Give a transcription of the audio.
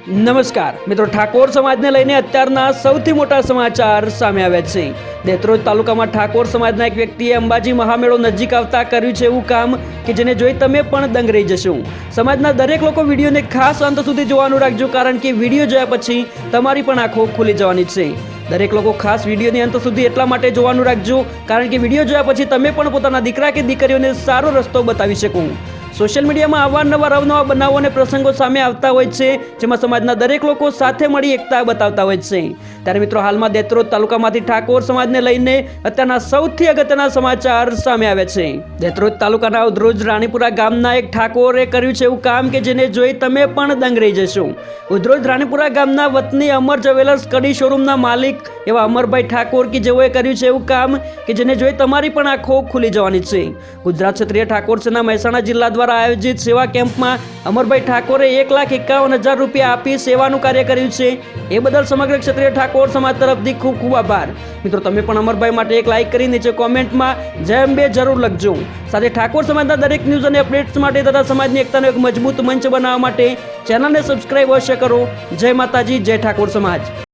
નમસ્કાર મિત્રો, ઠાકોર સમાજને લઈને અત્યારના સૌથી મોટા સમાચાર સામે આવ્યા છે। દેત્રોજ તાલુકામાં ઠાકોર સમાજના એક વ્યક્તિએ અંબાજી મહામેળો નજીક આવતા કર્યું છે એવું કામ કે જેને જોઈ તમે પણ દંગ રહી જશો। સમાજના દરેક લોકો વિડીયોને ખાસ અંત સુધી જોવાનું રાખજો, કારણ કે વિડીયો જોયા પછી તમારી પણ આંખો ખુલી જવાની છે। દરેક લોકો ખાસ વિડીયોની અંત સુધી એટલા માટે જોવાનું રાખજો, કારણ કે વિડીયો જોયા પછી તમે પણ પોતાના દીકરા કે દીકરીઓને સારો રસ્તો બતાવી શકો। સોશિયલ મીડિયામાં અવારનવાર અવનવા બનાવો અને પ્રસંગો સામે આવતા હોય છે, જેમાં સમાજના દરેક લોકો સાથે મળી એકતા બતાવતા હોય છે। ત્યારે મિત્રો, હાલમાં દેત્રોજ તાલુકામાંથી ઠાકોર સમાજને લઈને અત્યારના સૌથી અગત્યના સમાચાર સામે આવ્યા છે। દેત્રોજ તાલુકાના ઉધ્રોજ રાણીપુરા ગામના એક ઠાકોરે કર્યું છે એવું કામ કે જેને જોઈ તમે પણ દંગ રહી જશો। ઉધ્રોજ રાણીપુરા ગામના વતની અમર જ્વેલર્સ કડી શોરૂમના માલિક એવા અમરભાઈ ઠાકોર કે જેઓએ કર્યું છે એવું કામ કે જેને જોઈ તમારી પણ આંખો ખુલી જવાની છે। ગુજરાત ક્ષત્રિય ઠાકોર સેના મહેસાણા જિલ્લા દ્વારા આયોજિત સેવા કેમ્પમાં અમરભાઈ ઠાકોરે 1,51,000 રૂપિયા આપી સેવાનું કાર્ય કર્યું છે। એ બદલ સમગ્ર ક્ષત્રિય ઠાકોર સમાજ તરફથી ખૂબ ખૂબ આભાર। મિત્રો, તમે પણ અમરભાઈ માટે એક લાઈક કરી નીચે કોમેન્ટમાં જય અંબે જરૂર લખજો। સાથે ઠાકોર સમાજના દરેક ન્યૂઝ અને અપડેટ્સ માટે તથા સમાજની એકતાનો એક મજબૂત મંચ બનાવવા માટે ચેનલને સબસ્ક્રાઇબ અવશ્ય કરો। જય માતાજી, જય ઠાકોર સમાજ।